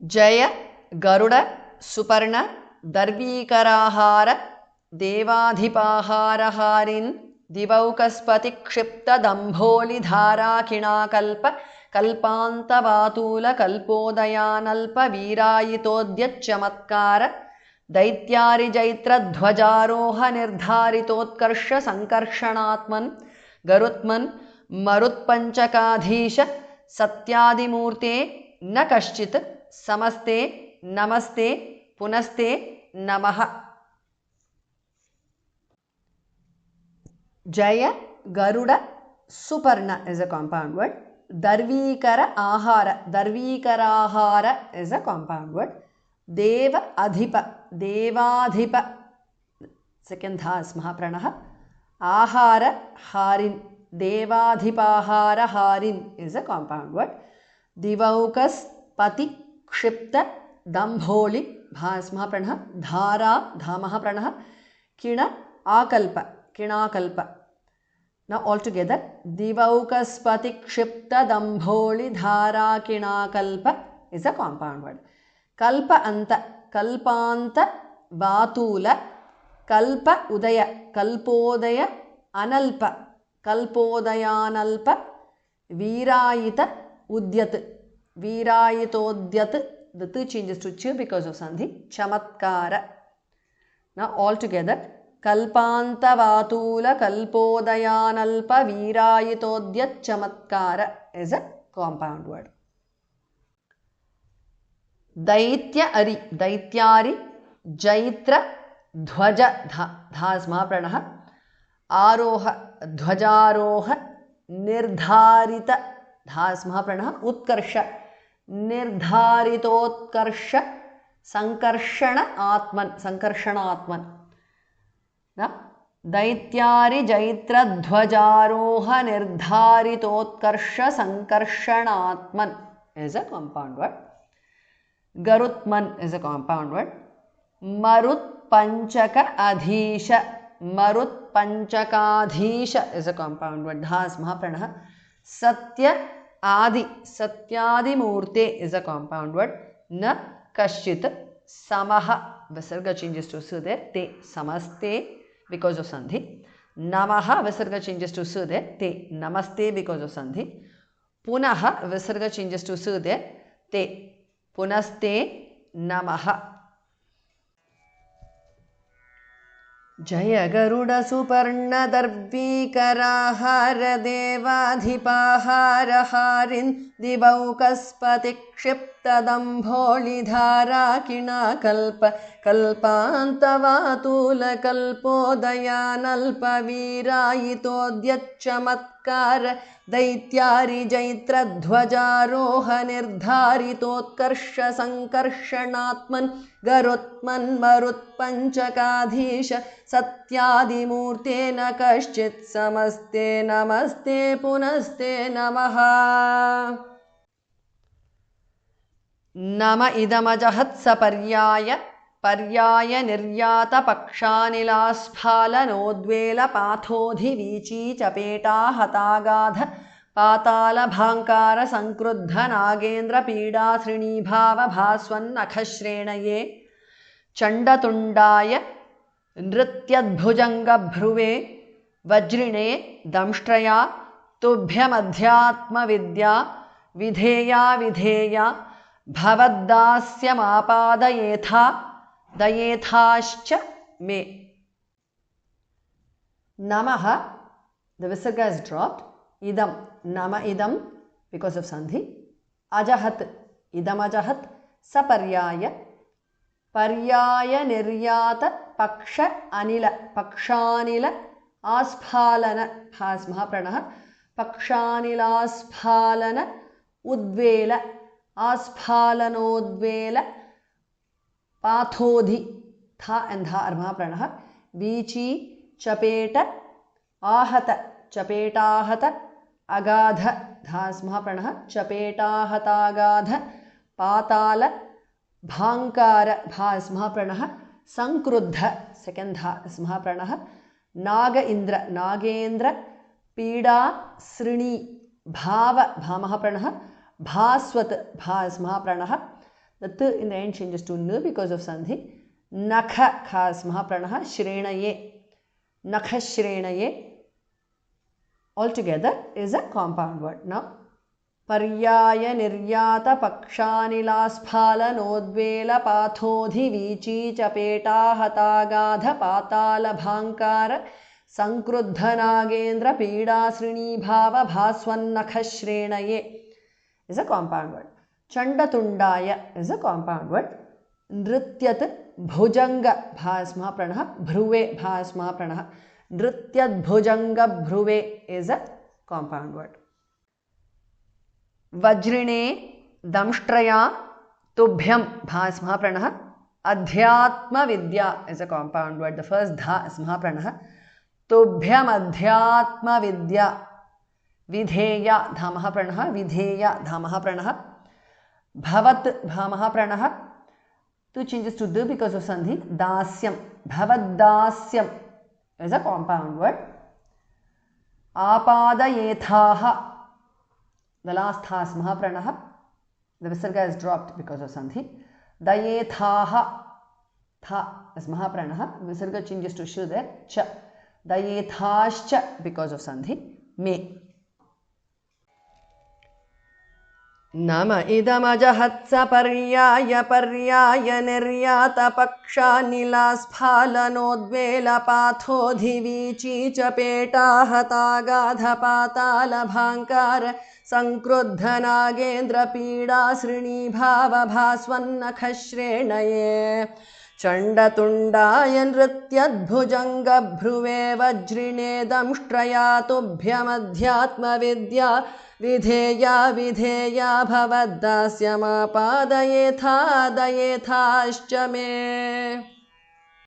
जय गरुड सुपर्ण दर्वीकराहार देवाधिपाहारहारिन् दिवौकस्पति क्षिप्त दम्भोलिधाराकिणाकल्प कल्पान्तवातूल कल्पोदयानल्प वीरायितोद्यच्चमत्कार दैत्यारिजैत्रध्वजारोह निर्धारितोत्कर्ष संकर्षणात्मन् गरुत्मन् मरुत्पञ्चकाधीश सत्यादिमूर्ते न कश्चित् समस्ते नमस्ते पुनस्ते नमः। जय गरुड सुपर्ण is a compound word. Darvikara ahara is a compound word. Deva adhipa devadhipa second dhas mahapranah. Ahara harin devadhipahara harin is a compound word. Divaukas pati क्षिप्त दम्भोलि भास महाप्रणः धारा धामः प्रणः किण आकल्प किणाकल्प. Now all together divaukaspati क्षिप्त दम्भोलि धारा किणाकल्प is a compound word. कल्प अंत कल्पांत वातूल कल्प उदय कल्पोदय अनल्प कल्पोदयानल्प वीरायित उद्यत वीरायितोद्यत. The tu changes to ch because of sandhi. Chamatkara. Now all together kalpanta vatula kalpodayanalpa virayitodyat chamatkara is a compound word. Daitya ari daityari jaitra dhwaja dhas mahapranah aroha dhwajaroha nirdharita dhas mahapranah utkarsha निर्धारितोत्कर्ष Sankarshan Atman दैत्यारि Jaitra ध्वजारोह निर्धारितोत्कर्ष संकर्षणात्मन is a compound word. Garutman is a compound word. Marut panchaka adhisha is a compound word. Dhas mahapranah. Satya Adi Satyadi Murte is a compound word. Na Kashchit Samaha Visarga changes to Su there. Te Samaste because of Sandhi. Namaha Visarga changes to Su there. Te Namaste because of Sandhi. Punaha Visarga changes to Su there. Te Punaste Namaha. Jaya Garuda Suparna Darvikaraahara Devadhipahara Harin Divaukaspati Kshipta Dambholidhara Kinakalpa Kalpantavatula Kalpodayanalpa Virayitodyachamatkara Daityari Jaitra Dhwajaroha Nirdharitotkarsha Sankarshanatman Garutman Marutpanchakadhisha Satyadimurte na Kashchit Samaste Namaste Punaste Namaha. Nama idamajahat saparyaya Paryaya niryata pakshanilasphala nodvela pathodhi vichi chapeta hatagadha Patala bhankara sankruddha nagendra pida srinibhava bhaswan nakhashrenaye Chandatundaya नृत्यद्भुजंग भ्रुवे वज्रिणे दंष्ट्रया तुभ्यमध्यात्म Vidya विधेया विधेया भवद्दास्यमापादयेथा दयेथाश्च may. Namaha, the visarga is dropped. Idam, nama idam because of sandhi. Ajahat, idam ajahat. Saparyaya Paryaya niryata paksha anila pakshanila asphalana has mahapranah pakshanilasphalana udvela asphalanodvela pathodhi tha and dha are mahapranah vichi chapeta ahata chapetahata agadha dhas mahapranah chapetahataagadha patala Bhankara bhas mahapranah Sankruddha second dha is mahapranah Naga Indra Nagendra Pida Srini Bhava Bhamahapranah Bhaswat Bhas mahapranah The t in the end changes to n because of sandhi. Nakha khas mahapranah shrenaye. Nakha shrenaye altogether is a compound word. Now, पर्याय निर्यात पक्षानिलास्फालनोद्वेल पाथोधि वीची चपेटा हतागाध पाताल भांकार संक्रुद्ध नागेंद्र पीड़ा श्रीणीभाव भास्वन्नख श्रेणये is a compound word. चंडतुंडाय is a compound word. नृत्यत Bhujang भास्मा प्रणः भ्रुवे भास्मा प्रणः नृत्यत Bhujang भ्रुवे is a compound word. वज्रिणे दंष्ट्रया तुभ्यम भास महाप्रणः अध्यात्म विद्या is a compound word. The first dha is महाप्रणः. तुभ्यम अध्यात्म विद्या विधेया धा महाप्रणः विधेया धा महाप्रणः भवत भा महाप्रणः. Two changes to d because of sandhi. दास्यम भवद्दास्यम is a compound word. आपादयेथाः. The last tha is mahapranah. The visarga is dropped because of sandhi. Dayethaha. Tha is mahapranah. Visarga changes to shu there. Cha. Dayethascha because of sandhi. Me. Nama idamajahatsa paryaya paryaya niryata paksha nilasphalanodvela pathodhi vichi chapeta hatagadha patala bhankara संक्रुद्ध Nagendra पीड़ा श्रीणीभाव भास्वन्नख श्रेणये चंडतुंडाय नृत्यद्भुजंग भ्रुवे वज्रिणे दंष्ट्रया तुभ्यमध्यात्म विद्या विधेया विधेया भवद्दास्यमापादयेथा दयेथाश्च मे.